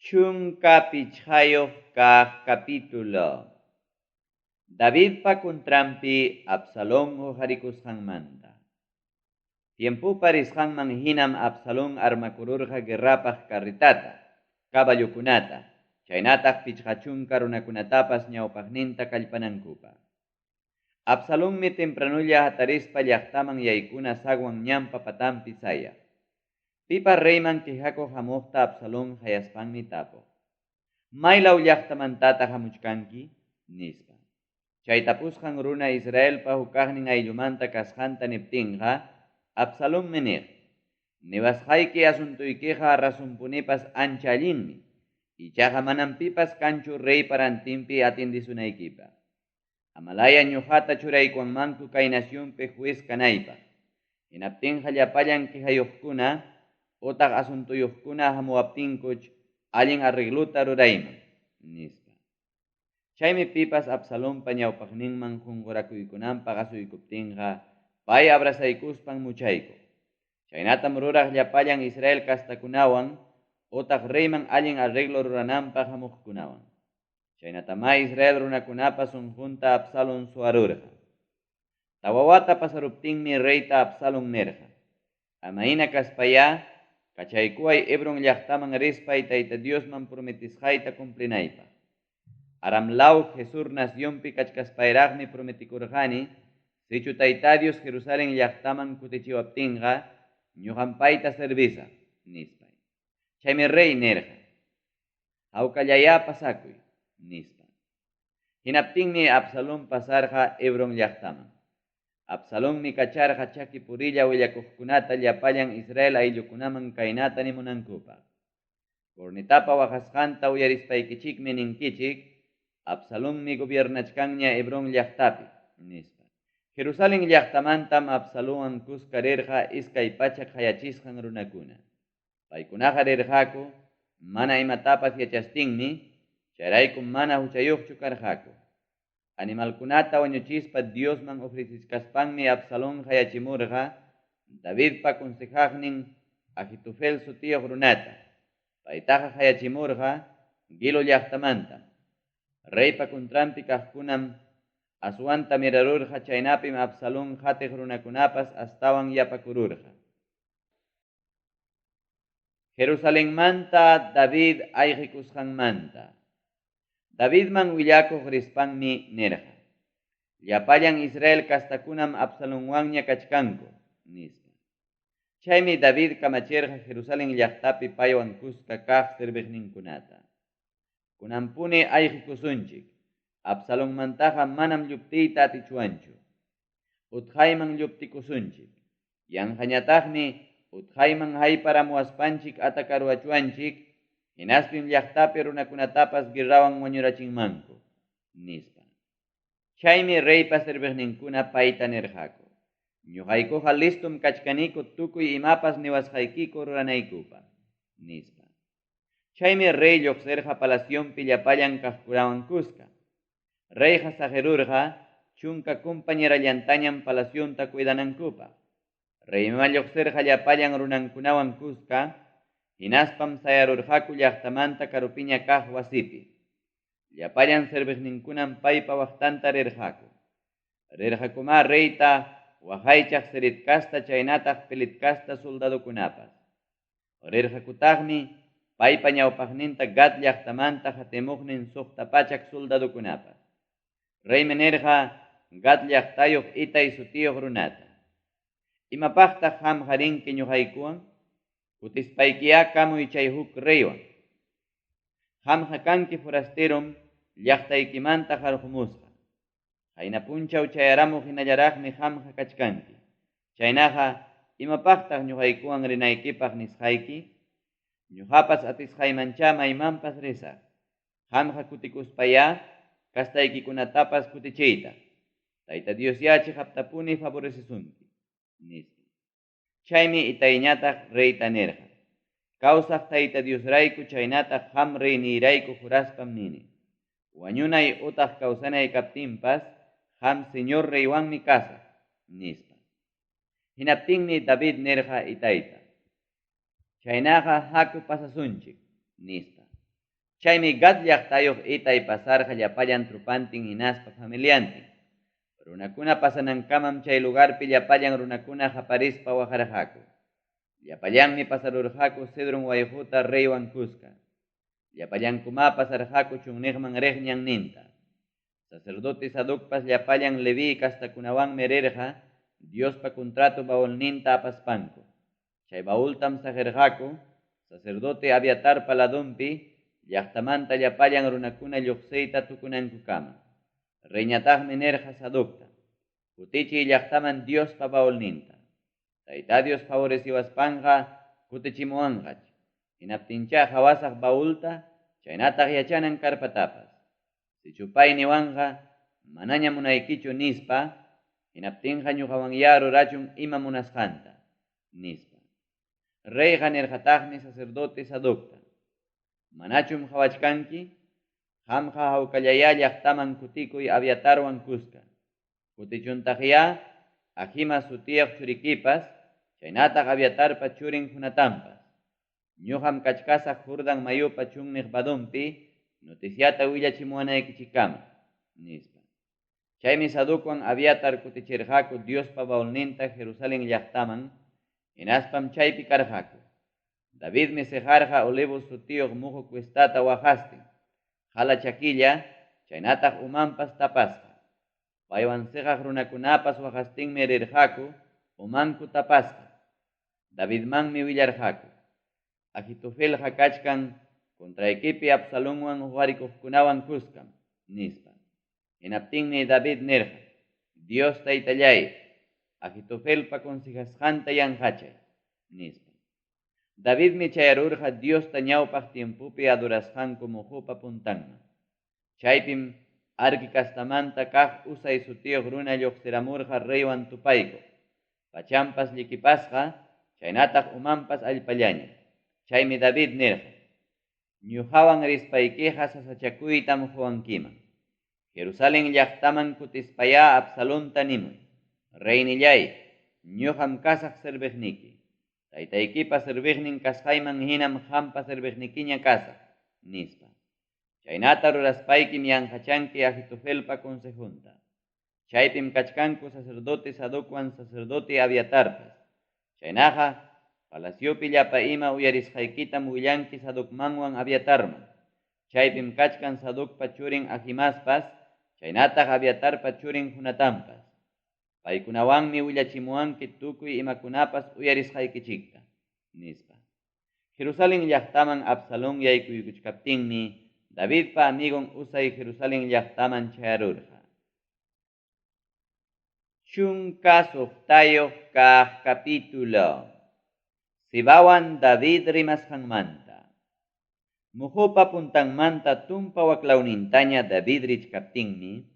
Chunka pichayuq kaq capítulo. David pa kuntrampi Absalón hukarikusqanmanta. Tiempupa risqanman hinam Absalón armakururqa guerrapaq carritata, caballukunata, chaynataq pichqachunka runakunatapas ñawpaqninta kallpanankupa. Absalónmi tempranulla hatarispa llaqtaman yaykuna sagwan ñampa patampi saya. Pipa reyman qihakuq hamuqta Absalón hayaspanmi tapuq. Maylaw llaqtamantataq hamuchkanki? Nispa. Chay tapusqan runa Israelpa hukaqnin ayllumanta kasqanta niptinqa, Absalónmi niq: niwasqayki asuntuykiqa rasunpunipas ancha allinmi, ichaqa manam pipas kanchu reypa rantinpi atindisunaykipa. Amalaya ñuqata churaykuwanmanku kay nacionpi juez kanaypaq. Hinaptinqa llapallan qihayuqkuna utaq asuntuyuqkuna hamuwaptinkuch allin arregluta rurayman, nispa. Chaymi pipas Absalónpa ñawpaqninman qunqurakuykunanpaq asuykuptinqa pay abrazaykuspan muchaykuq. Chaynatam ruraq llapallan Israel castakunawan utaq reyman allin arreglo rurananpaq hamuqkunawan. Chaynatama Israel runakunapa sunqunta Absalón suwarurqa. Tawawata pasaruptinmi reyta Absalón nirqa: amaina kaspaya, kachaykuway Hebron llaqtaman rispay Tayta Diosman prometisqayta cumplinaypaq. Aramlaw Jesur nacionpi kachkaspayraqmi prometikurqani, sichu Tayta Dios Jerusalén llaqtaman kutichiwaptinqa ñuqanpayta servisaq, nispay. Chaymi rey nirqa: hawkallaya pasakuy, nispa. Hinaptinmi Absalón pasarqa Hebron llaqtaman. Absalónmi kacharqa chaki purilla willakuqkunata llapallan Israel ayllukunaman kaynata nimunankupaq: Cornetapa waqasqanta uyarispaykichikmi ninkichik, Absalónmi gobiernachkanña Hebron llaqtapi, nispa. Jerusalén llaqtamantam Absalónwan kuska rirqa iskay pachak hayachisqan runakuna. Paykunaqa rirqaku mana imatapas yachastinmi, chayraykum mana huchayuqchu karqaku. Animalkunata wañuchispa Diosman ofrecisqaspanmi Absalón hayachimurqa Davidpa consejaqnin Ahitofel sutiyuq runata. Paytaqa hayachimurqa Gilo llaqtamanta. Reypa kuntranpi kaqkunam aswanta mirarurqa, chaynapim Absalón qatiq runakunapas astawan yapakururqa. Jerusalénmanta David ayqikusqanmanta. Davidman willakuq rispanmi nirqa: llapallan Israel castakunam Absalónwanña kachkanku, nispa. Chaymi David kamachirqa Jerusalén llaqtapi paywan kuska kaq sirviqninkunata: kunampuni ayqikusunchik, Absalónmantaqa manam lluptiyta atichuanchu. Utqayman lluptikusunchik. Yanqañataqmi utqayman hayparamuwaspanchik atakaruachuanchik, hinaspim llaqtapi runakunatapas guerrawan wañurachinmanku, nispa. Chaymi reypa sirviqninkuna payta nirqaku: ñuqaykuqa listum kachkaniku tukuy imapas niwasqaykiku ruranaykupaq, nispa. Chaymi rey lluqsirqa palacionpi llapallan kaqkunawan kuska. Reyqa sajerurqa chunka compañerallantañam palacionta cuidanankupaq. Reymama lluqsirqa llapallan runankunawan kuska, hinaspam sayarurqaku llaqtamanta karupiña kaq wasipi. Llapallan sirviqninkunam paypa waqtanta rirqaku. Rirqakuma reyta waqaychaq siritkasta chaynataq pilitkasta soldadukunapas. Rirqakutaqmi paypa ñawpaqninta Gad llaqtamanta hatimuqnin suqta pachak soldadukunapas. Reymi nirqa Gad llaqtayuq Itay sutiyuq runata: imapaqtaq qamqa rinki ñuqaykuwan? Kutispaykiya kamuy chay huk reywan. Qamqa kanki forasterum llaqtaykimanta qarqumusqa. Qayna punchaw chayaramuq hinallaraqmi qamqa kachkanki. Chaynaqa imapaqtaq ñuqaykuwan rinaykipaq nisqayki? Ñuqapas atisqaymancha maymanpas risaq. Qamqa kutikuspaya kastaykikunatapas kutichiyta. Tayta Dios yachi haptapuni favorecisunki, nispa. Chaymi Itayñataq reyta nirqa: kawsaq Tayta Dios rayku chaynataq qam rey niyrayku juraspam nini: wañunay utaq kawsanay kaptinpas qam señor reywanmi kasaq, nispa. Hinaptinmi David nirqa Itayta: chaynaqa haku pasasunchik, nispa. Chaymi Gad llaqtayuq itay pasarqa llapayan trupantin hinaspa familiantin. Runakuna pasanankamam chay lugarpi llapayan runakuna qaparispa waqarqaku. Llapayanmi pasarurqaku Cedron wayquta reywan kuska. Llapallankuma pasarqaku chunniqman riqñan ninta. Sacerdote Sadukpas llapayan Levi castakunawanmi rirqa Diospa contrato baulninta apaspanku. Chay baultam sajerqaku sacerdote Abiatarpa ladunpi llaqtamanta llapayan runakuna lluqsiyta tukunankukama. Reñataqmi nirqa Sadukta. Kutichiy llaqtaman Diospa baulninta. Tayta Dios favoreciwaspanqa kutichimuwanqach. Hinaptincha hawasaq baulta chaynataq yachanan karpatapas. Sichupay niwanqa manaña munaykichu nispa hinaptinqa ñuqawanya rurachun ima munasqanta nispa. Reyqa nirqataqmi sacerdote Sadukta. Manachum hawachkanki qamqa hawkallaya llaqtaman kutikuy Abiatarwan kuska. Kutichuntaqya Ahimas sutiyaq churikipas chaynataq Abiatarpa churin Jonatanpas. Ñuqam kachkasaq Jordan mayupa chunniq badunpi noticiata willachimuwanaykichikama nispa. Chaymi Sadukwan Abiatar kutichirqaku Diospa baulninta Jerusalén llaqtaman hinaspam chaypi karqaku. Davidmi sejarqa Olivos sutiyuq muhu cuestata waqastin. Qala chakilla chaynataq umanpas tapasqa. Paywan seqaq runakunapas waqastinmi rirqaku umanku tapasqa. Davidmanmi willarqaku. Ahitofelqa kachkan kontraykipi Absalomwan huqarikuqkunawan kuskam nispa. Hinaptinmi David nirqa, Dios taytallay, Ahitofelpa consejasqanta yanqachay nispa. Davidmi chayarurqa Diosta ñawpaq tiempupi adorasqanku muhupa puntanman. Chaypim arki kastamanta kaq usay sutiyuq runa lluqsiramurqa reywan tupayku. Pachampas llikipasqa chaynataq umanpas allpallaña. Chaymi David nirqa, ñuqawan rispaykiqa sasachakuytam huwankiman. Jerusalén llaqtaman kutispaya Absalonta nimuy. Reynillay, ñuqam kasaq serviqniki. Taytaykipa serviqnin kasqayman hinam qampa serviqnikiña kasaq nispa. Chaynata ruraspaykim yanqachanki Ahitofelpa consejunta. Chaypim kachkanku sacerdote Sadukwan sacerdote Abiatarpas. Chaynaqa palaciopi llapa ima uyarisqaykitam willanki Sadukmanwan Abiatarman. Chaypim kachkan Sadukpa churin Ahimaspas, chaynataq Abiatarpa churin Jonatanpas. Paykunawanmi willachimuwanki tukuy imakunapas uyarisqaykichikta nispa. Jerusalén llaqtaman Absalón yaykuykuchkaptinmi Davidpa amigon usay Jerusalén llaqtaman chayarurqa. Chunka suqtayuq kaq capítulo. Sibawan David rimasqanmanta. Muhupa puntanmanta tumpa waklawnintaña David richkaptinmi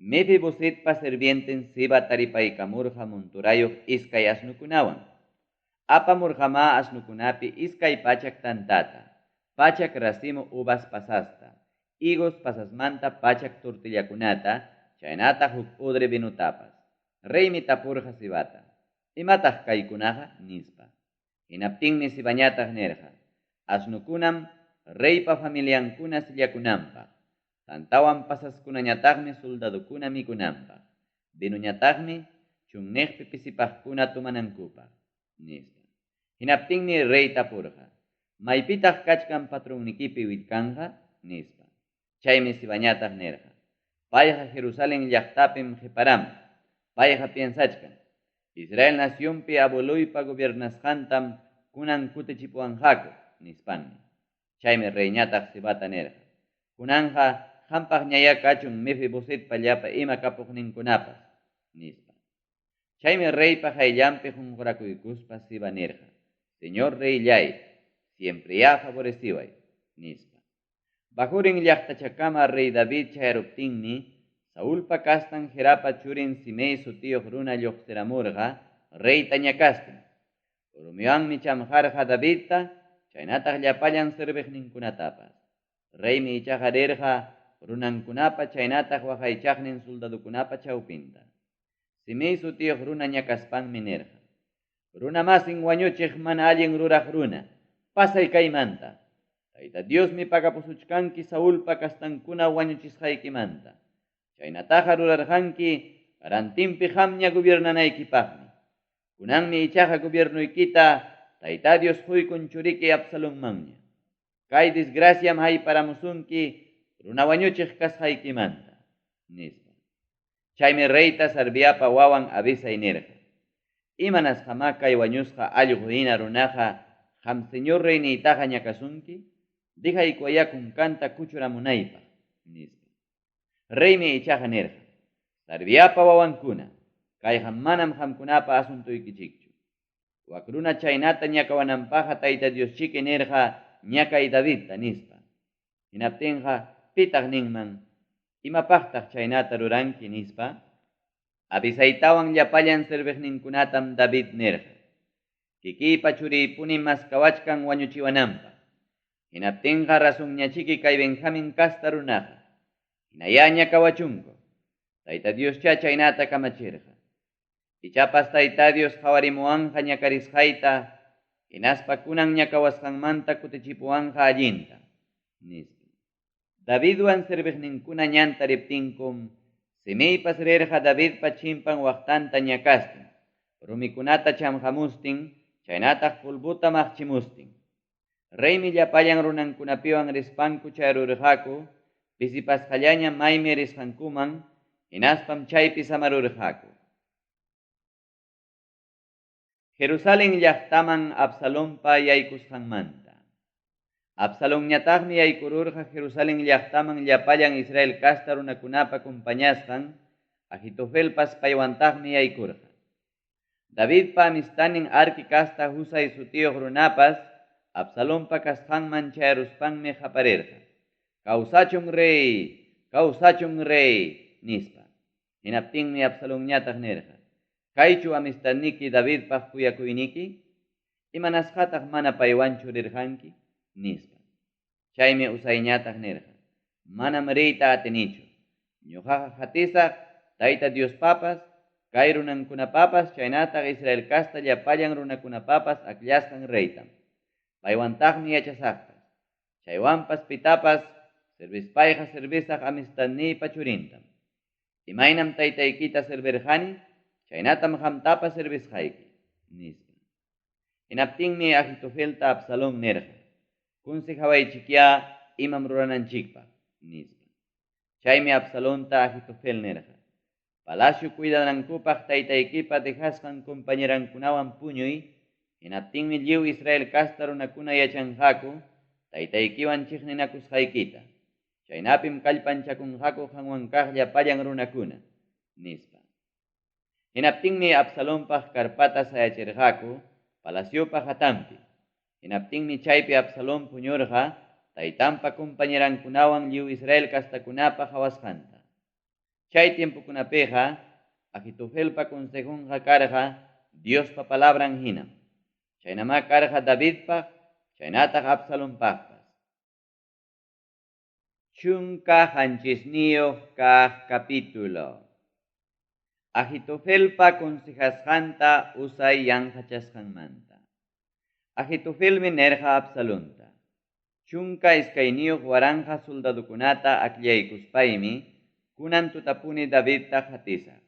Mefibosetpa sirvienten Siba taripaykamurqa monturayuq iskay asnukunawan. Apamurqama asnukunapi iskay pachak tantata, pachak racimo uvas pasasta, higos pasasmanta pachak tortillakunata, chaynataq huk odre vinutapas. Reymi tapurqa Sibata, imataq kaykunaqa nispa. Hinaptinmi Sibañataq nirqa, asnukunam reypa familiankuna sillakunanpaq. Tantawan pasaskunañataqmi soldadukuna mikunanpaq. Vinuñataqmi chunniqpi pisipaqkuna tumanankupaq nispa. Hinaptinmi rey tapurqa, maypitaq kachkan patronnikipi willkanqa nispa. Chaymi Sibañataq nirqa, payqa Jerusalén llaqtapim qiparamun. Payqa piensachkan, Israel nacionpi abueluypa gobernasqantam kunan kutichipuwanqaku nispanmi. Chaymi reyñataq Sibata nirqa, kunanqa qampaq ñaya kachun Mefibosetpa llapa ima kapuqninkunapas nispa. Chaymi reypa qayllanpi qunqurakuykuspa Siba nirqa, Señor reyllay, siempre ya favoreciway nispa. Bahurin llaqtachakama rey David chayaruptinmi Saulpa kastan Gerapa churin Simei sutiyuq runa lluqsiramurqa reyta ñakastin. Urumiowanmi chamjarqa Davidta chaynataq llapallan serviqninkunatapas. Reymi ichaqa rirqa runankunapa chaynataq waqaychaqnin soldadukunapa chawpinta. Simei sutiyuq runa ñakaspanmi nirqa, runa masin wañuchiq mana allin ruraq runa, pasay kaymanta. Tayta Dios mi pagapusuchkanki Saulpa kastankuna wañuchisqaykimanta. Chaynataqa rurarqanki garantimpi qamña gobiernanaykipaqmi. Kunanmi ichaqa gobiernuykita Tayta Dios huykun churiki Absalonmanña. Kay desgraciam hayparamusunki runa wañuchiq kasqaykimanta, nispa. Chaymi reyta Sarviapa wawan Abisai nirqa. Imanasqama kay wañusqa allqu hina runaqa qam señor reyniytaqa ñakasunki, dijaykuaya kunkanta kuchuramunaypaq, nispa. Reymi ichaqa nirqa. Sarviapa wawankuna, kayqa manam qamkunapa asuntuykichikchu. Wak runa chaynata ñakawananpaqa Tayta Dioschiki nirqa ñakay Davidta nispa. Hinaptinqa pitaq ninman, imapaqtaq chaynata ruranki nispa. Abisaytawan llapallan serviqninkunatam David nirqa. Kikiypa churiypuni maskawachkan wañuchiwananpaq. Hinaptinqa rasunñachiki kay Benjamin kasta runaqa. Hinaya ñakawachunku. Tayta Dioscha chaynata kamachirqa. Ichapas Tayta Dios qhawarimuwanqa ñakarisqayta, hinaspa kunan ñakawasqanmanta kutichipuwanqa allinta, nispa. Davidwan serviqninkuna ñanta riptinkum, simiypas rirqa Davidpa chimpan waqtanta ñakastin, rumikunata chamqamustin, chaynataq pulbuta maqchimustin. Reymi llapallan runankunapiwan rispanku chay rurqaku, pisipasqallaña maymi risqankuman, hinaspam chaypi samarurqaku. Jerusalén llaqtaman Absalonpa yaykusqanmanta. Absalonñataqmi yaykururqa Jerusalén llaqtaman llapallan Israel kasta runakunapa kumpañasqan, Ahitofelpas paywantaqmi yaykurqa. Davidpa amistanin arki kasta Husay sutiyuq runapas, Absalonpa kasqanman chayaruspanmi qaparirqa. Kawsachun rey, nispa. Hinaptinmi Absalonñataq nirqa. Kaychu amistadniki Davidpaq kuyakuyniki, imanasqataq mana paywanchu rirqanki, nispa. Chaymi Husayñataq nirqa. Manam riyta atinichu. Ñuqaqa qatisaq Tayta Diospapas, kay runankunapapas, chaynataq Israel kasta llapallan runakunapapas akllashqan reytam. Paywantaqmi yachasaqpas. Chaywanpas pitapas servispayqa servisaq amistadniypa churintam. Imaynam taytaykita servirqani, chaynatam qamtapas servisqayki, nispa. Hinaptinmi Ahitofelta Absalón nirqa. Kunsijawaychikya imam rurananchikpaq, nispa. Chaymi Absalonta Ahitofel nirqa. Palacio cuidanankupaq taytaykipa dejasqan compañerankunawan puñuy, hinaptinmi lliw Israel kasta runakuna yachanqaku, taytaykiwan chiqninakusqaykita. Chaynapim kallpanchakunqaku qanwan kaq llapallan runakuna, nispa. Hinaptinmi Absalonpaq karpata sayachirqaku, palaciopa hatampi. Hinaptinmi chaypi Absalón puñurqa, taytanpa compañerankunawan lliw Israel kastakunapa hawasqanta. Chay tiempukunapiqa, Ahitofelpa consejunqa karqa, Diospa palabran hinam. Chaynama karqa Davidpaq, chaynataq Absalonpaqpas. Chunka hanchisniyuq kaq capítulo. Ahitofelpa consejasqanta Husay yanqachasqanmanta. Ahitofelmi nerqa Absalonta. Chunka iskayniyuq waranqa soldadukunata akllaykuspaymi, kunan tutapuni Davidta qatisaq.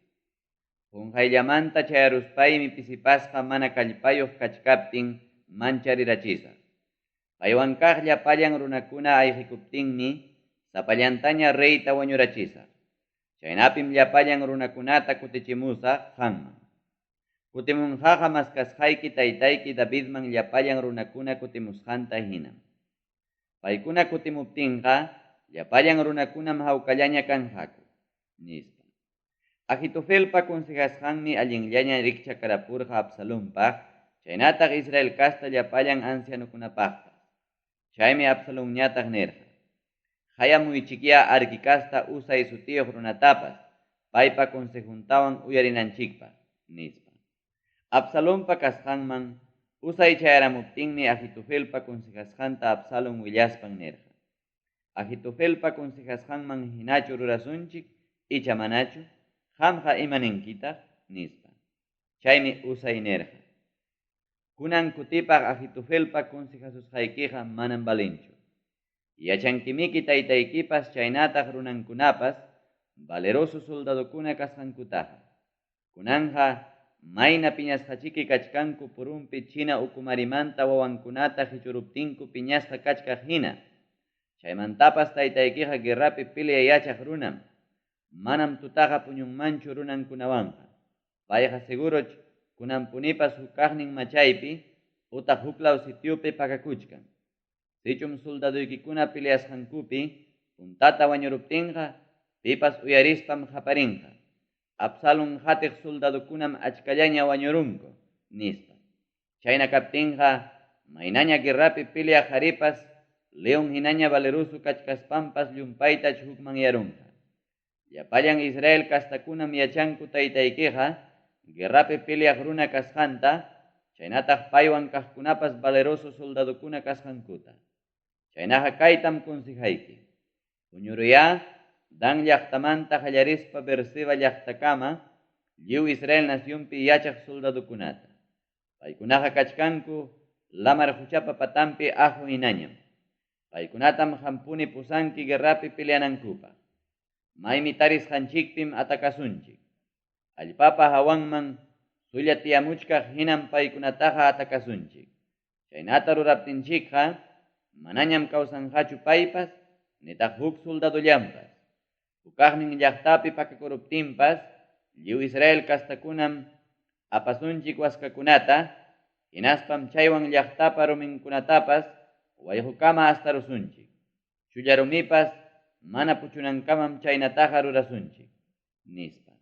Qunqayllamanta chayaruspaymi pisipasqa mana kallpayuq kachkaptin mancharirachisaq. Paywan kaq llapallan runakuna ayqikuptinmi, sapallantaña reyta wañurachisaq. Chaynapim llapallan runakunata kutichimusaq qanman. Kutimunqaqa maskasqayki taytayki Davidman llapallan runakuna kutimusqanta hinam. Paykuna kutimuptinqa, llapallan runakunam hawkallaña kanqaku, nispa. Ahitofelpa consejasqanmi allinllaña rikchakarapurqa Absalonpaq, chaynataq Israel kasta llapallan ancianukunapaqpas. Chaymi Absalonñataq nirqa. Hayamuychikya arkikasta Husay sutiyuq runatapas, paypa consejuntawan uyarinanchikpaq, nispa. Absalonpa kasqanman, Husay chayaramuptinmi Ahitofelpa consejasqanta Absalon willaspan nirqa. Ahitofelpa consejasqanman hinachu rurasunchik, icha manachu, qamqa imaninkitaq, nispa. Chaymi Husay nirqa. Kunan kutipaq Ahitofelpa consejasusqaykiqa manam balinchu. Yachankimiki taytaykipas chaynataq runankunapas valeroso soldadokuna kasqankutaqa. Kunanja mayna piñasqachiki kachkanku purunpi china ukumarimanta wawankunata hichuruptinku piñasqa kachkaq hina. Chaymantapas taytaykiqa guerrapi peleayachaq runam. Manam tutaqa puñunmanchu runankunawanqa. Payqa seguroch kunanpunipas hukaqnin machaypi utaq huklaw sitiopi pakakuchkan. Sichum soldaduykikuna peleasqankupi puntata wañuruptinqa pipas uyarispam haparinqa. Absalom hatiq soldadukunam achkallaña wañurunku nispa. Chayna kaptinqa maynaña guerrapi pelea haripas leon hinaña valeroso kachkaspampas llumpaytach hukman yarunqa. Llapallan Israel kastakunam yachanku taytaykiqa guerrapi peleaq runa kasqanta, chaynataq paywan kaqkunapas valeroso soldadukuna kasqankuta. Chaynaqa kaytam konsejayki. Puñuruya Dan llaqtamanta qallarispa Beerseba llaqtakama lliw Israel nacionpi yachaq soldadukunata. Paykunaqa kachkanku lamar huchapa patampi ajo hinañam. Paykunatam hampuni pusanki guerrapi peleanankupaq. Maymi tarisqanchikpim atakasunchik. Allpapa hawanman sulla tiyamuchkaq hinam paykunataqa atakasunchik. Chaynata ruraptinchikqa manañam kawsanqachu paypas nitaq huk soldadullampas. Hukaqnin llaqtapi pakakuruptinpas lliw Israel kastakunam apasunchik waskakunata, hinaspam chaywan llaqtapa ruminkunatapas wayqukama astarusunchik. Chulla rumipas mana puchunankamam chaynataqa rurasunchik nispa.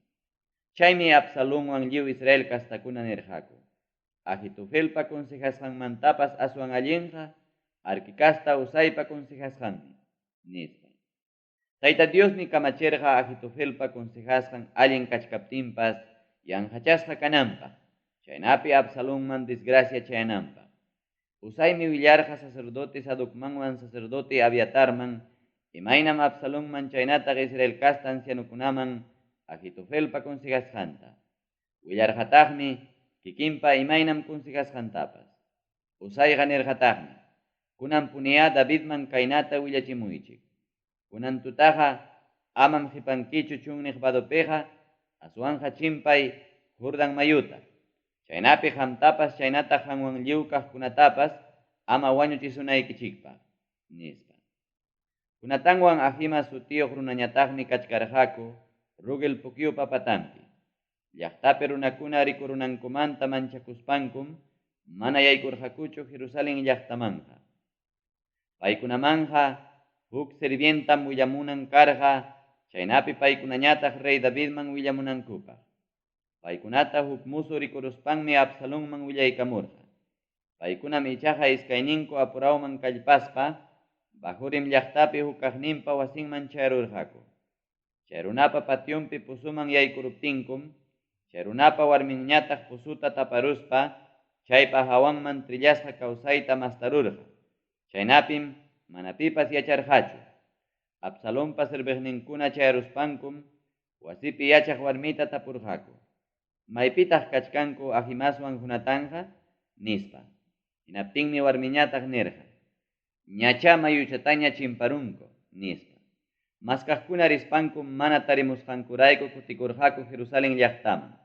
Chaymi Absalomwan lliw Israel kastakuna nirqaku. Ahitofelpa konsejasqanmantapas aswan allinqa Arkikasta Usaypa konsejasqanmi nispa. Tayta Diosmi kamachirqa Ahitofelpa konsejasqan allin kachkaptinpas yanqachasqa kananpaq. Chaynapi Absalomman desgracia chayananpaq. Usaymi willarqa sacerdote Sadocmanwan sacerdote Abiatarman imaynam Absalomman chaynataq Israel kasta ancianukunaman Ahitofelpa konsejasqanta. Willarqataqmi kikinpa imaynam konsejasqantapas. Usayqa nirqataqmi kunan puniya Davidman kaynata willachimuychik. Kunan tutaqa amam hipankichu chunniq vadopeqa aswanja chimpay Jordan mayuta. Chaynapi hamtapas chaynataq hanwan lliw kaqkunatapas ama wañuchisunaykichikpaq nispa. Kunatanwan Ahimaas sutiyuq runañataqmi kachkarqaku Rogel pukyupa patampi. Llaqtapi runakuna rikurunankumanta manchakuspankum mana yaykurqakuchu Jerusalén llaqtamanqa. Paykunamanja huk sirvientam willamunan karqa, chaynapi paykunañataq rey Davidman willamunankupaq. Paykunata huk musu rikuruspanmi Absalomman willaykamurqa. Paykunam ichaqa iskayninku apurawman kallpaspa Bahurim llaqtapi hukaqninpa wasinman chayarurqaku. Chay runapa patyumpi pusuman yaykuruptinkum, chay runapa warminñataq pusuta taparuspa chaypa hawanman trillasqa kawsayta mastarurqa. Chaynapim mana pipas yacharqachu. Absalompa sirviqninkuna chayaruspankum wasipi yachaq warmita tapurqaku. Maypitaq kachkanku Ahimaaswan Jonatanqa nispa. Hinaptinmi warmiñataq nirqa. Ñacha mayuchataña chimparunku nispa. Maskaqkuna rispankum mana tarimusqankurayku kutikurqaku Jerusalén llaqtaman.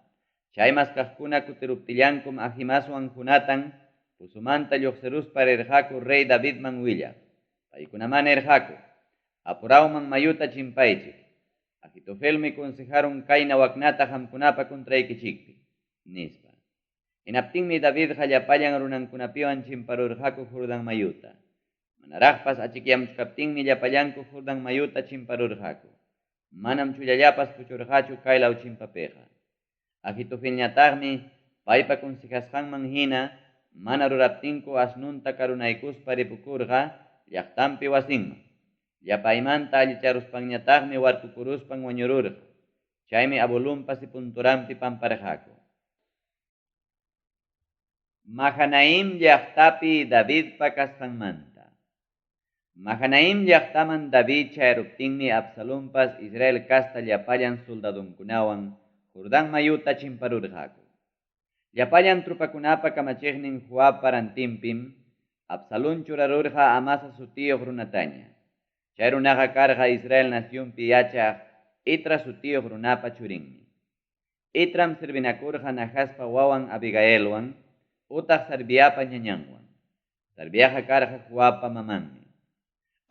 Chay maskaqkuna kutiruptillankum Ahimaaswan Jonatan pusumanta lluqsiruspa rirqaku rey Davidman willaq. Paykunaman nirqaku apurawman mayuta chimpaychik. Ahitofelmi konsejaron kayna waknata qamkunapa kontraykichikpi nispa. Hinaptinmi Davidqa llapallan runankunapiwan chimparurqaku Jordan mayuta. Manaraqpas achikyamchkaptinmi llapallanku Jordan mayuta chimparurqaku. Manam chullallapas puchurqachu kaylaw chimpapiqa. Ahitofelñataqmi paypa konsejasqanman hina mana ruraptinku asnunta karunaykuspa ripukurqa llaqtanpi wasinman. Llapaymanta allicharuspanñataqmi warkukuruspan wañururqa. Chaymi Abulonpa sipunturanpi pamparqaku. Mahanaim llaqtapi Davidpa kasqanmanta. Mahanaim llaqtaman David chayaruptinmi Absalompas Israel kasta llapallan soldadunkunawan Jordan mayuta chimparurqaku. Llapallan trupakunapa kamachiqnin Joab parantinpim Absalom churarurqa Amasa sutiyuq runataña. Chay runaqa karqa Israel nacionpi yachaq Itra su tío runapa churinmi. Itram sirvinakurqa Najaspa wawan Abigailwan, utaq Sarviapa ñañanwan. Sarviaqa karqa Joabpa mamanmi.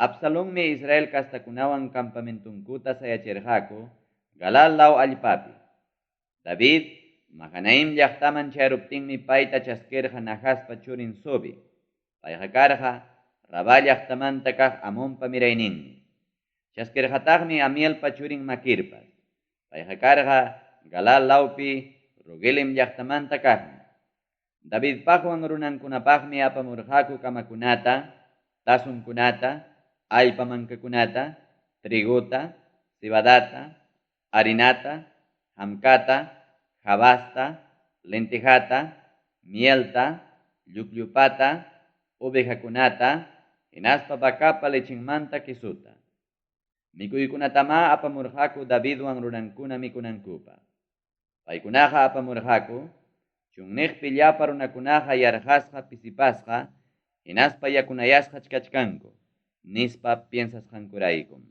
Absalommi Israel castakunawan campamentunkuta sayachirqaku, Galal law allpapi. David, Mahanaim llaqtaman chayruptinmi payta chaskirqa Najaspa churin Sobi. Payqa karqa Rabá llaqtamanta kaq Amonpa mirayninmi. Chaskirqataqmi Amielpa churin Makirpas. Payqa karqa Galal lawpi Rogelim llaqtamanta kaqmi. Davidpaqwan runankunapaqmi apamurqaku kamakunata, tasunkunata, allpamankakunata, triguta, cebadata, harinata, hamkata, jabasta, lentejata, mielta, llucllupata, ovejakunata, hinaspa vakapa lechinmanta kisuta. Mikuykunatama apamurqaku Davidwan runankuna mikunankupa. Paykunaqa apamurqaku, chunniqpi llapa runakunaqa yarqasqa pisipasqa, hinaspa yakunayasqa chkachkanku, nispa piensasqankuraykum.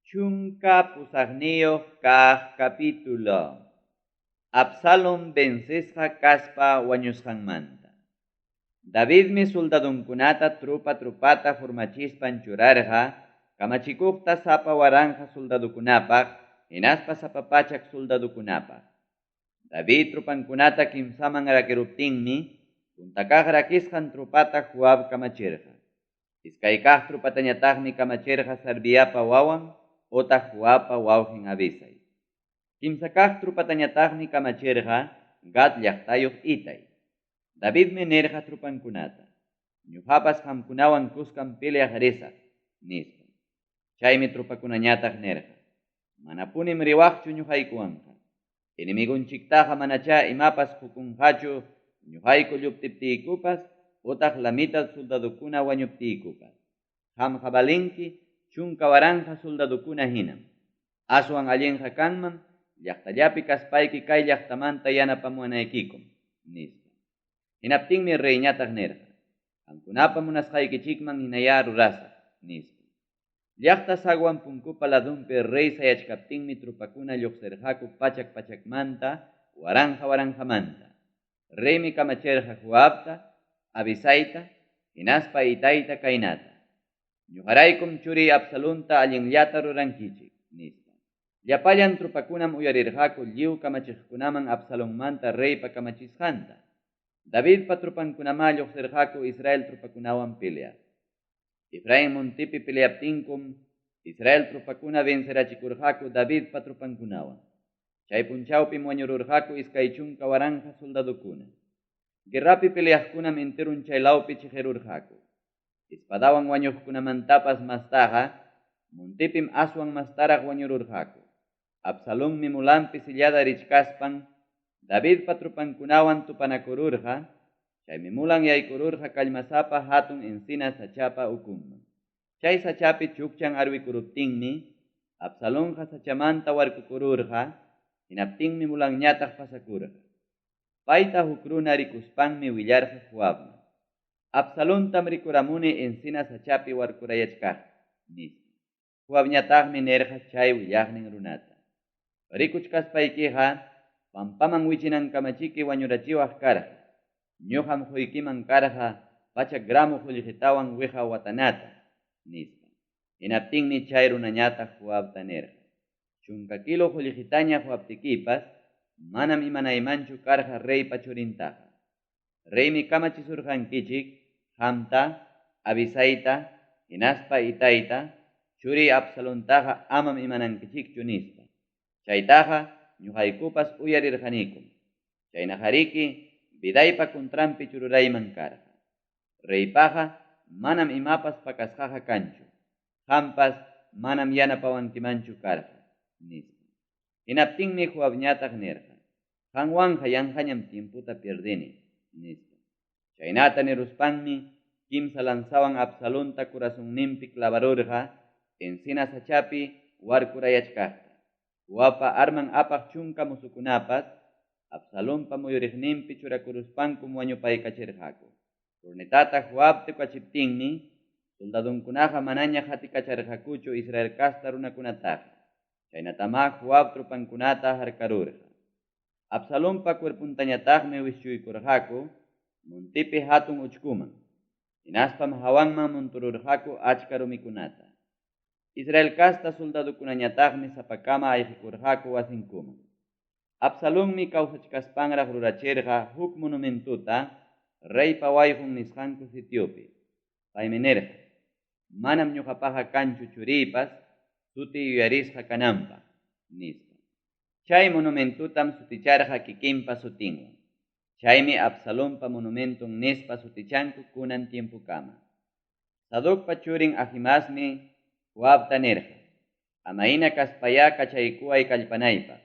Chunka pusaqniyuq kaq capítulo. Absalom vencesqa kaspa wañusqanmanta. Davidmi soldadunkunata trupata formachispan churarqa, kamachikuqta sapa waranja soldadukunapaq, hinaspa sapapachak soldadukunapaq. David trupankunata kimsaman rakiruptinmi, puntakaq rakisqan trupata Joab kamachirqa. Iskaykaq trupatañataqmi kamachirqa Sarviapa wawan, utaq Joabpa wawqin Abisai. Kimsakaq trupatañataqmi kamachirqa Gad llaqtayuq Itay. Davidmi nirqa trupankunata, ñuqapas qamkunawan kusqan peleaq risaq, nispa. Chaymi trupakunañataq nirqa, manapunim riwaqchu ñuqaykuwanqa. Enemigunchiktaqa manacha imapas hukunqachu ñuqayku lluptiptiykupas, utaq la mitad soldadukuna wañuptiykupas. Qamqa balinki chunka waranja soldadukuna hinam. Aswan allinqa kanman, llaqtallapi kaspayki kay llaqtamanta yanapamunaykikum, nispa. Hinaptinmi reyñataq nirqa, qamkunapa munasqaykichikman hinaya rurasaq, nispa. Llaqta sagwan punkupa ladunpi rey sayachkaptinmi trupakuna lluqsirqaku pachakmanta, waranjamanta. Reymi kamachirqa Joabta, Abisayta, hinaspa Itayta kaynata. Ñuqaraykum churi Absalomta allinllata rurankichik, nispa. Llapallan trupakunam uyarirqaku lliw kamachiqkunaman Absalommanta reypa kamachisqanta. Davidpa trupankunama lluqsirqaku Israel trupakunawan pelear. Efraín montipi peleaptinkum Israel trupakuna vencerachikurqaku Davidpa trupankunawan. Chay punchawpim wañururqaku iskay chunka waranja soldadukuna. Guerrapi peleaqkunam enterun chaylawpi chiqirurqaku. Espadawan wañuqkunamantapas mastaqa montipim aswan mastaraq wañururqaku. Absalommi mulanpi sillada richkaspan Davidpa trupankunawan tupanakururqa, chaymi mulan yaykururqa kallmasapa hatun encina sachapa ukunman. Chay sachapi chukchan arwikuruptinmi, Absalomqa sachamanta warkukururqa, hinaptinmi mulanñataq pasakurqa. Payta huk runa rikuspanmi willarqa Joabman. Absalomtam rikuramuni encina sachapi warkurayachkaq, nispa. Joabñataqmi nirqa chay willaqnin runata. Rikuchkaspaykiqa, pampaman wichinan kamachiki wañurachiwaq karqa. Ñuqam huykiman karqa pachak gramu qullqitawan wiqa watanata, nispa. Hinaptinmi chay runañataq Joabta nirqa, chunka kilo qullqitaña Joabtikipas, manam imanaymanchu karqa reypa churintaqa. Reymi kamachisurqankichik, qamta, Abisayta, hinaspa Itayta, churi Absalomtaqa amam imanankichikchu, nispa. Chaytaqa ñuqaykupas uyarirqanikum. Chaynaqariki vidaypa kuntrampi chururayman karqa. Reypaqa manam imapas pakasqaqa kanchu. Qampas manam yanapawankimanchu karqa, nispa. Hinaptinmi Joabñataq nirqa, qamwanqa yanqañam tiemputa pierdini, nispa. Chaynata niruspanmi kimsa lanzawan Absalomta corazonninpi clavarurqa, encina sachapi warkurayachkaqta. Joabpa arman apaq chunka musukunapas, Absalompa muyuriqninpi churakuruspankum wañupaykachirqaku. Runitata Joab tukachiptinmi, Soldadunkunaqa manaña hatikacharqakuchu Israel kasta runakunataqa. Chaynatamaq Joab trupankunata harkarurqa. Absalompa cuerpuntañataqmi wischuykurqaku muntipi hatun uchkuman. Hinaspam hawanman montururqaku achka rumikunata. Israel kasta soldadukunañataqmi sapakama ayqikurqaku wasinkuman. Absalommi kawsachkaspanraq rurachirqa huk monumentuta reypa wayqun nisqanku sitiopi. Paymi nirqa, manam ñuqapaqa kanchu churiypas suti yuyarisqa kananpaq, nisqa. Chay monumentutam suticharqa kikinpa sutinwan. Chaymi Absalompa monumentum nispa sutichanku kunan tiempukama. Sadokpa churin Ahimaasmi Joabta nirqa, amaina kaspaya kachaykuway kallpanaypaq.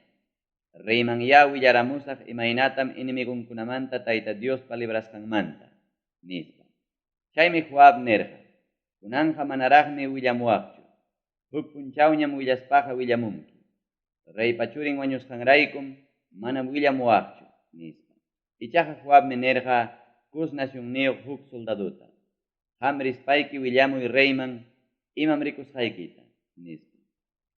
Reyman ya willaramusaq imaynatam inimigunkunamanta Tayta Diospa librasqanmanta, nispa. Chaymi Joab nirqa, kunanqa manaraqmi willamuwaqchu. Huk punchawñam willaspaqa willamunki. Reypa churin wañusqanraykum manam willamuwaqchu, nispa. Ichaqa Joabmi nirqa Cus nacionniyuq huk soldaduta. Qam rispayki willamuy reyman imam rikusqaykita, nispa.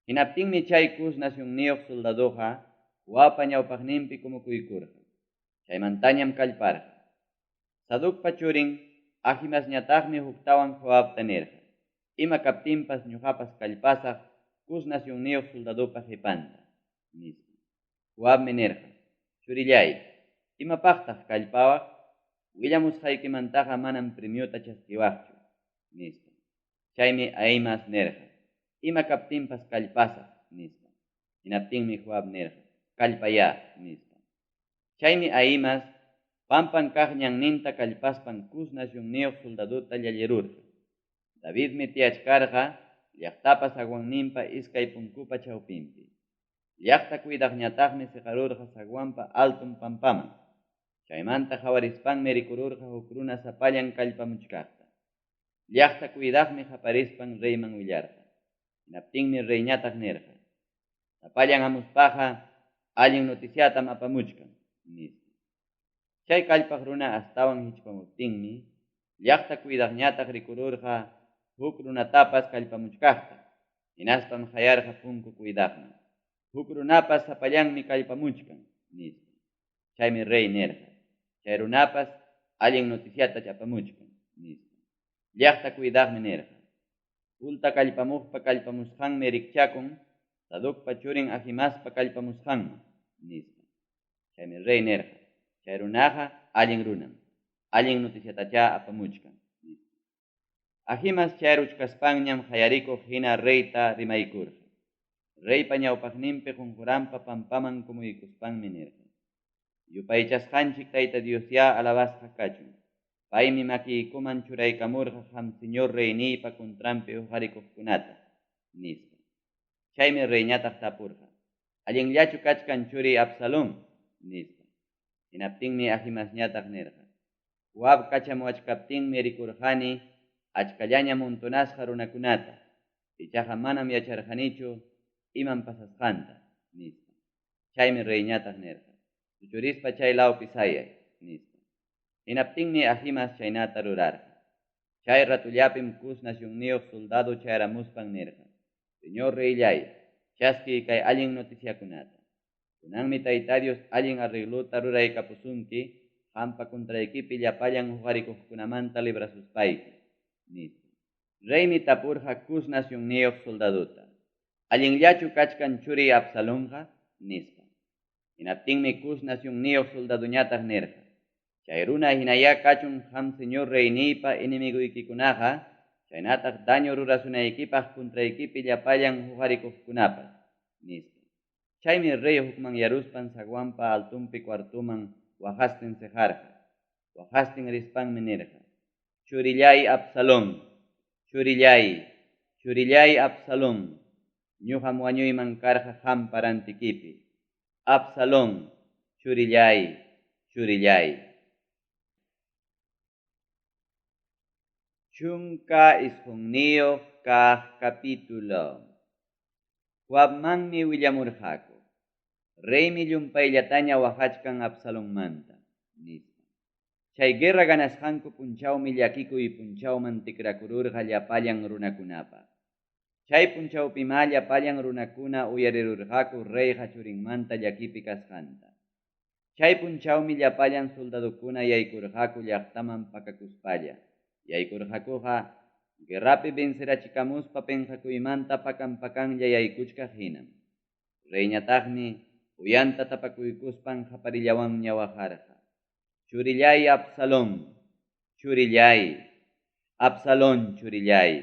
Hinaptinmi chay Cus nacionniyuq soldaduqa Joabpa ñawpaqninpi kumukuykurqa. Chaymantañam kallparqa. Sadokpa churin Ahimaasñataqmi huktawan Joabta nirqa, ima kaptinpas ñuqapas kallpasaq Cus nacionniyuq soldadupa qipanta, nispa. Joabmi nirqa, churillay, imapaqtaq kallpawaq? Willamusqaykimantaqa manam premiuta chaskiwaqchu, nispa. Chaymi Ahimaas nirqa, ima kaptinpas kallpasaq, nispa. Hinaptinmi Joab nirqa, kallpaya, nispa. Chaymi Ahimaas pampan kaq ñanninta kallpaspan Cus nacionniyuq soldaduta llalirurqa. Davidmi tiyachkarqa llaqtapa sagwanninpa iskay punkupa chawpinpi. Llaqta cuidaqñataqmi siqarurqa sagwanpa altun pampaman. Chaymanta hawarispanmi rikururqa huk runa sapallan kallpamuchkaqta. Llaqta cuidaqmi haparispan reyman willarqa. Hinaptinmi reyñataq nirqa, sapallan hamuspaqa allin noticiatam apamuchkan, nispa. Chay kallpaq runa astawan hichpamuptinmi llaqta cuidaqñataq rikururqa huk runatapas kallpamuchkaqta. Hinaspam hayarqa punku cuidaqman. Huk runapas sapallanmi kallpamuchkan, nispa. Chaymi rey nirqa, chay runapas allin noticiata apamuchkan, nispa. Llaqta cuidaqmi nirqa. Ulta kallpamuqpa kallpamusqanmi rikchakun Sadokpa churin Ahimaaspa kallpamusqanman, nispa. Chaymi rey nirqa, chay runaqa allin runam, allin noticiatacha apamuchkan, nispa. Ahimaas chay ruchkaspanñam hayarikuq hina reyta rimaykurqa. Reypa ñawpaqninpi qunquranpa pampaman kumuykuspanmi nirqa, yupaychasqanchik Tayta Dios ya alabasqa kachun. Paymi makiykuman churaykamurqa qam señor reyniypa kuntranpi huqarikuqkunata, nispa. Chaymi reyñataq tapurqa, allinllachu kachkan churi Absalom, nispa. Hinaptinmi Ahimaasñataq nirqa, Joab kachamuachkaptinmi rikurqani achkallaña montonasqa runakunata. Ichaqa manam yacharqanichu imam pasasqanta, nispa. Chaymi reyñataq nirqa, suchurispa chay lawpi sayay, nispa. Hinaptinmi Ahimaas chaynata rurarqa. Chay ratullapim Cus nacionniyuq soldado chayaramuspan nirqa, señor reyllay, chaskiy kay allin noticiakunata. Kunanmi Tayta Dios allin arregluta ruraykapusunki qampa kontraykipi llapallan huqarikuqkunamanta librasuspayki, nispa. Reymi tapurqa Cus nacionniyuq soldaduta, allinllachu kachkan churi Absalomqa, nispa. Hinaptinmi Cus nacionniyuq soldaduñataq nirqa, chay runa hinaya kachun qam señor reyniypa inimiguykikunaqa, chaynataq daño rurasunaykipaq kontraykipi llapallan huqarikuqkunapas, nispa. Chaymi rey hukman yaruspan sagwanpa altunpi cuartuman waqastin sejarqa. Waqastin rispanmi nirqa, churillay Absalom, churillay, churillay Absalom, ñuqam wañuyman karqa qampa rantikipi. Absalom, churillay, churillay. Chunka isqunniyoq kaq capítulo. Joabmanmi willamurqaku, reymi llumpayllataña waqachkan Absalommanta, nispa. Chay guerra ganasqanku punchawmi llakikuy punchawman tikrakururqa llapallan runakunapa. Chay punchawpima llapallan runakuna uyarirurqaku reyqa churinmanta llakipi kasqanta. Chay punchawmi llapallan soldadukuna yaykurqaku llaqtaman pakakuspalla. Yaykurqakuqa guerrapi vencerachikamuspa penqakuymanta pakan yaykuchkaq hinam. Reyñataqmi uyanta tapakuykuspan qaparillawan ñawajarqa. Churillay Absalón churillay.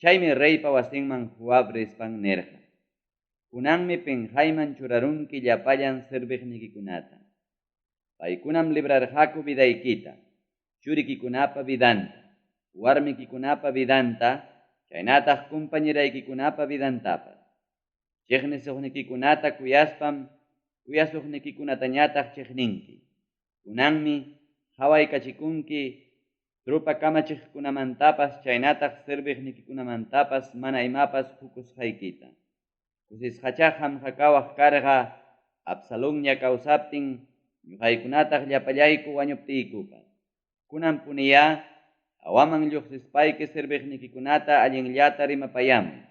Chaymi reypa wasinman Joab rispan nerqa. Kunanmi penjayman churarunki llapallan serviqnikikunata. Paykunam librarqaku vidaykita, churikikunapa vidanta, warmikikunapa vidanta, chaynataq compañeraykikunapa vidantapas. Chiqnisuqnikikunata kuyaspam, kuyasuqnikikunatañataq chiqninki. Kunanmi hawaykachikunki trupa kamachiqkunamantapas chaynataq serviqnikikunamantapas mana imapas hukusqaykita. Kusisqachaq hamqakawaq karqa Absalón kawsaptin ñuqaykunataq llapallayku wañuptiykupas. Kunan puniya awaman lluqsispayki serviqnikikunata allinllata rimapayamun.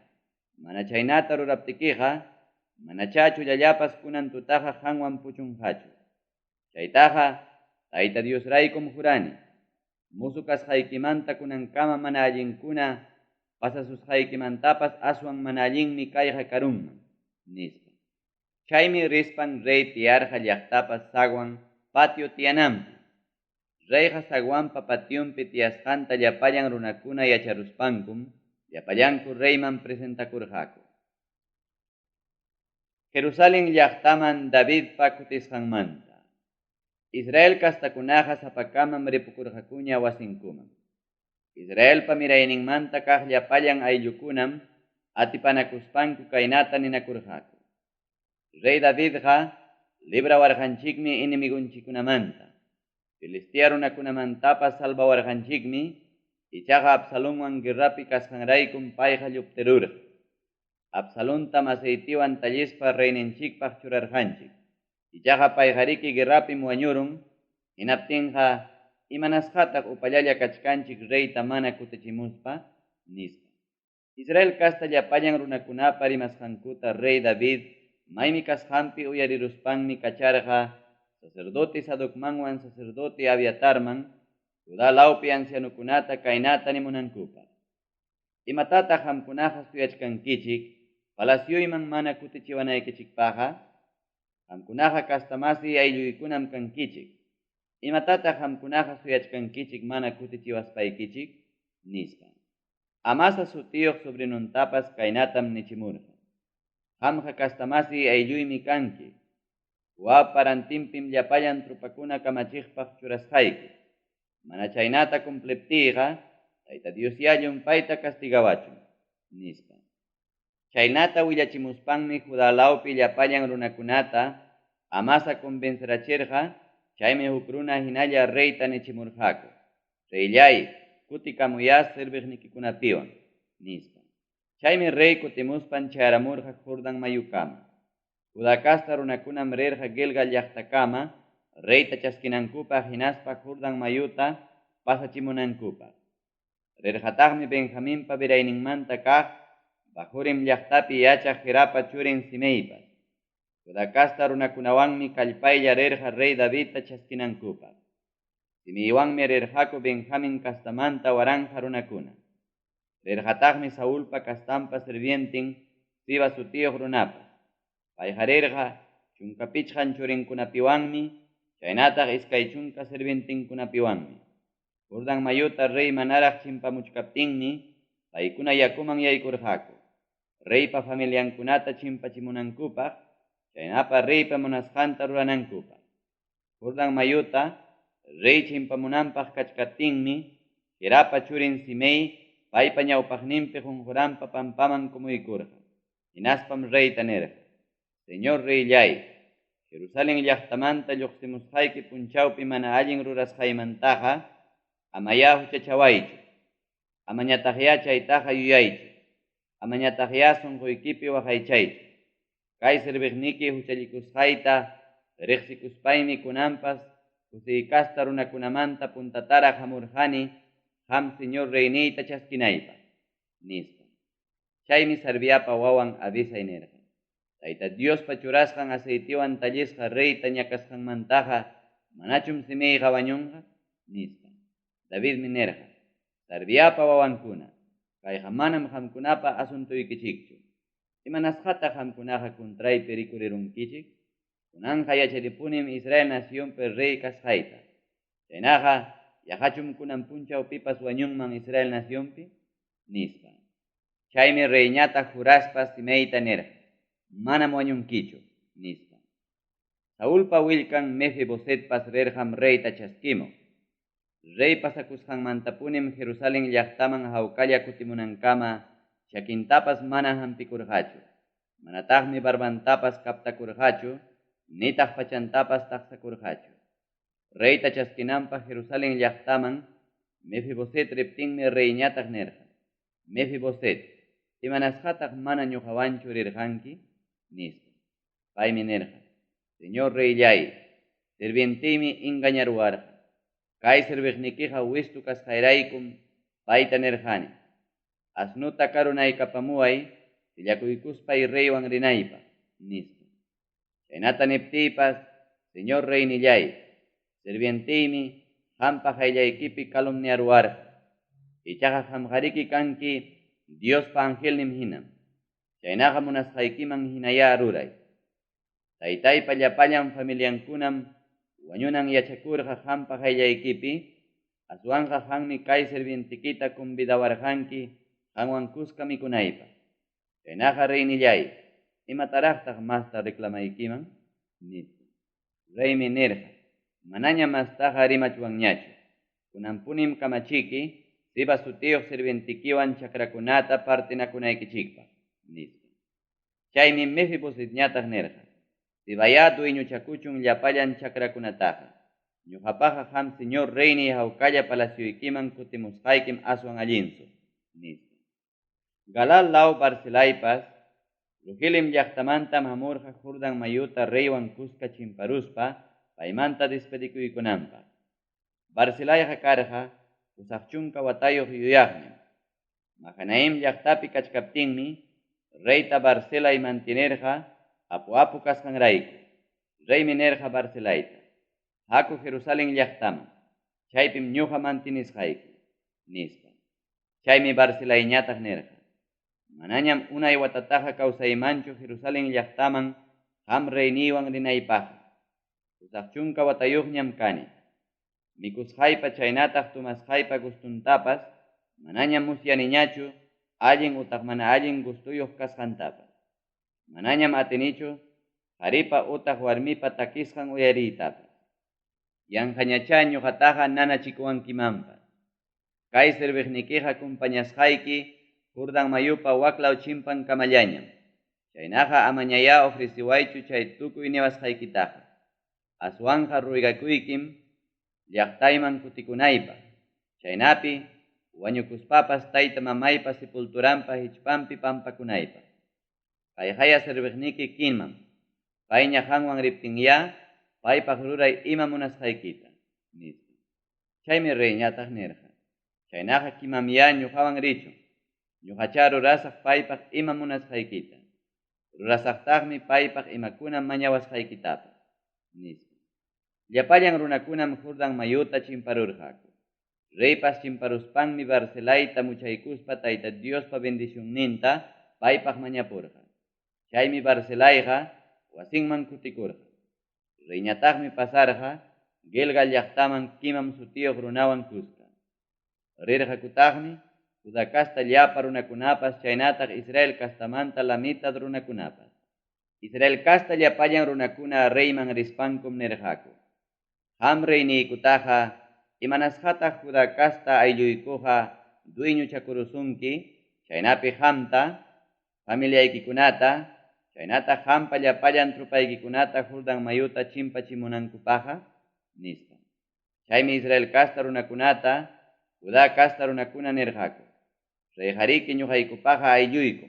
Mana chaynata ruraptikiqa manacha chullallapas kunan tutaqa qanwan puchunqachu. Chaytaqa Tayta Diosraykum jurani. Musuqasqaykimanta kunankama mana allinkuna pasasusqaykimantapas aswan mana allinmi kayqa karunman, nispa. Chaymi rispan rey tiyarqa llaqtapas sagwan patio tiyananpi. Reyqa sagwanpa patiunpi tiyasqanta llapallan runakuna yacharuspankum, llapallanku reyman presentakurqaku. Jerusalén llaqtaman Davidpa kutisqanmanta. Israel kastakunaqa sapakaman ripukurqakuña wasinkuman. Israelpa mirayninmanta kaq llapallan ayllukunam atipanakuspanku kaynata ninakurqaku. Rey Davidqa librawarqanchikmi inimigunchikunamanta. Filistia runakunamantapas salvawarqanchikmi, ichaqa Absalónwan guerrapi kasqanraykum payqa lluptirurqa. Absalónta masaytiwan tallispa reyninchikpaq churarqanchik. Ichaqa payqariki guerrapim wañurun, hinaptinqa imanasqataq upallalla kachkanchik reyta mana kutichimuspa, nispa. Israel kasta llapallan runakunapa rimasqankuta rey David maymi kasqanpi uyariruspanmi kacharqa sacerdote Sadocmanwan sacerdote Abiatarman, Judá lawpi ancianukunata kaynata nimunankupaq. Imatataq qamkunaqa suyachkankichik, palacioyman mana kutichiwanaykichikpaqa, qamkunaqa kastamasi aylluykunam kankichik. Imatataq qamkunaqa suyachkankichik mana kutichiwaspaykichik, nispa. Amasa sutiyuq sobrinuntapas kaynatam nichimurqa. Qamqa kastamasi aylluymi kanki. Joab parantinpim llapallan trupakuna kamachiqpaq churasqayki. Mana chaynata cumpliptiyqa, Tayta Dios yallun payta castigawachun, nispa. Chaynata willachimuspanmi Judá lawpi llapallan runakunata Amasa convencerachirqa, chaymi huk runa hinalla reyta nichimurqaku. Reyllay, kutikamuyá serviqnikikunapiwan, nispa. Chaymi rey kutimuspan chayaramurqa Jordan mayukama. Judá kasta runakunam rirqa Gilgal llaqtakama, reyta chaskinankupaq hinaspa Jordan mayuta pasachimunankupaq. Rirqataqmi Benjaminpa virayninmanta kaq Bahurim llaqtapi yachaq Gerapa churin Simeipas. Judá kasta runakunawanmi kallpaylla rirqa rey Davidta chaskinankupaq. Simeiwanmi rirqaku Benjamin kastamanta waranja runakuna. Rirqataqmi Saulpa kastanpa sirvientin Siba sutiyuq runapas. Payqa rirqa chunka pichqan churinkunapiwanmi, chaynataq iskay chunka sirvientinkunapiwanmi. Jordan mayuta rey manaraq chimpamuchkaptinmi, paykuna yakuman yaykurqaku. Reypa familiankunata chimpachimunankupaq, chaynapa reypa munasqanta ruranankupaq. Jordan mayuta rey chimpamunanpaq kachkaptinmi, Gerapa churin Simei paypa ñawpaqninpi Jonjoranpa pampaman kumuykurqa. Hinaspam reyta nirqa: Señor reyllay, Jerusalén llaqtamanta lluqsimusqayki punchawpi mana allin rurasqaymantaqa amaya huchachawaychu. Amañataqya chaytaqa yuyaychu. Amañataqya sunquykipi waqaychaychu. Kay sirviqniki huchallikusqayta riqsikuspaymi kunanpas kusikasta runakunamanta puntatara hamurjani ham señor reynita chaskinaypa nispa. Chaymi Sarviapa wawan Abisai nerqa. Tayta Diospa churasqan aceitiwan tallisqa reyta ñakasqanmantaqa manachum simiyqa wañunqa nispa. Davidmi nerqa. Sarviapa wawankuna kayqa manam qamkunapa asuntuykichikchu. Imanasqataq qamkunaqa kuntraypi rikurirunkichik. Kunanqa yacharipunim Israel nacionpi rey kasqayta. Chaynaqa yaqachum kunan punchawpipas wañunman Israel nacionpi nispa. Chaymi reyñata juraspas simayta nerqa. Manam wañunkichu nispa. Saulpa willkan Mefibosetpas rerqam reyta chaskimuq. Rey pasakusqanmantapunim Jerusalén llaqtaman hawkalla kutimunankama chakintapas mana hampikurqachu. Manataqmi barbantapas kaptakurqachu, nitaq pachantapas taqsakurqachu. Reyta chaskinanpaq Jerusalén llaqtaman Mefiboset riptinmi reyñataq nerqa. Mefiboset, imanasqataq mana ñuqawanchu rirqanki nispa. Paymi nerqa. Señor reylay, sirvientiymi engañarwarqa. Kay sirviqnikiqa wistu kasqayraykum payta nerqani. Asnuta karunaykapamuway sillakuykuspay reywan rinaypaq nispa. Chaynata niptiypas, Señor reynillay, sirvientiymi qampaq ayllaykipi calumniarwarqa. Ichaqa qamqariki kanki Diospa angelnim hinam. Chaynaqa munasqaykiman hinaya ruray. Taytaypa llapallan familiankunam wañunan yachakurqa qampaq ayllaykipi, aswanqa qammi kay sirvientikita convidawarqanki qamwan kuska mikunaypaq. Chaynaqa reynillay, imataraqtaq masta reclamaykiman nispa. Reymi nerqa, manaña mastaqa rimachwanñachu. Kunanpunim kamachiki siba sutiyuq sirvientikiwan chakrakunata partinakunaykichikpaq nispa. Chaymi Mefibosetñataq nerqa. Sibaya dueñuchakuchun llapallan chakrakunataqa. Ñuqapaqa qam señor reyni hawkalla palacioykiman kutimusqaykim aswan allinsu nispa. Galal law Barzilaypas Rugelim llaqtamantam hamurqa Jordan mayuta reywan kuska chimparuspa paymanta despedikuykunanpaq. Barzilayqa karqa usaq chunka watayuq yuyaqñam. Mahanaim llaqtapi kachkaptinmi reyta Barzilay mantinerqa apu kasqanrayku. Reymi nerqa Barzilayta. Haku Jerusalén llaqtaman. Chaypim ñuqa mantinisqayki nispa. Chaymi Barzilayñataq nerqa. Manañam unay watataqa kawsaymanchu Jerusalén llaqtaman qam reyniywan rinaypaqa. Usaq chunka watayuqñam kani. Mikusqaypa chaynataq tumasqaypa gustuntapas manañam musyaniñachu allin utaq mana allin gustuyuq kasqantapas. Manañam atinichu qharipa utaq warmipa takisqan uyariytapas. Yanqañacha ñuqataqa nanachikuwankimanpas. Kay sirviqnikiqa kumpañasqayki Jordan mayupa waklaw chimpan kamallañam. Chaynaqa amañaya ofreciwaychu chay tukuy niwasqaykitaqa. Aswanqa ruygakuykim llaqtayman kutikunaypaq. Chaynapi wañukuspapas tayta mamaypa sepulturanpa hichpampi pampakunaypaq. Kayqaya sirviqniki kinman. Payña qanwan riptinya paypaq ruray ima munasqaykita nispa. Chaymi reyñataq nerqa. Chaynaqa kimamya ñuqawan richu. Ñuqacha rurasaq paypaq ima munasqaykita. Rurasaqtaqmi paypaq imakuna mañawasqaykitapas nispa. Llapallan runakunam Jordan mayuta chimparurqaku. Reypas chimparuspanmi Barzilayta muchaykuspa tayta Diospa bendicionninta paypaq mañapurqa. Chaymi Barzilayqa wasinman kutikurqa. Reyñataqmi pasarqa Gilgal llaqtaman kimam sutiyuq runawan kuska. Rirqa kutaqmi Judá kasta llapa runakunapas chaynataq Israel kastamanta la mitad runakunapas. Israel kasta llapallan runakuna reyman rispankum nerqaku. Qam reyniykutaqa imanasqataq Judá kasta aylluykuqa dueñuchakurusunki, chaynapi qamta, familiaykikunata, chaynataq qampa llapallan trupaykikunata Jordan mayuta chimpachimunankupaqa nispa. Chaymi Israel kasta runakunata Judá kasta runakuna nerqaku. Reyjariki ñuqaykupaqa aylluykum.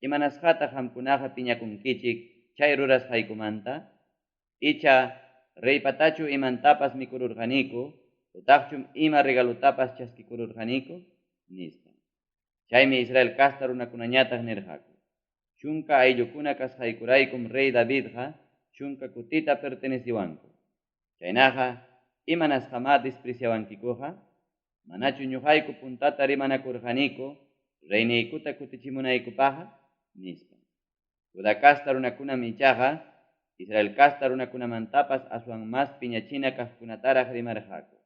Imanasqataq qamkunaqa piñakunkichik chay rurasqaykumanta, icha reypatachu imantapas mikururqaniku, utaqchum ima regalutapas chaskikururqaniku, nispa. Chaymi Israel kasta runakunañataq nirqaku. Chunka ayllukuna kasqaykuraykum rey Davidqa chunka kutita perteneciwanku. Chaynaqa imanasqamá despreciawankikuqa, manachu ñuqayku puntata rimanakurqaniku reyniykuta kutichimunaykupaqa, nispa. Juda kasta runakunam ichaqa Israel kasta runakunamantapas aswan mas piñachina kaqkunataraq rimarqaku.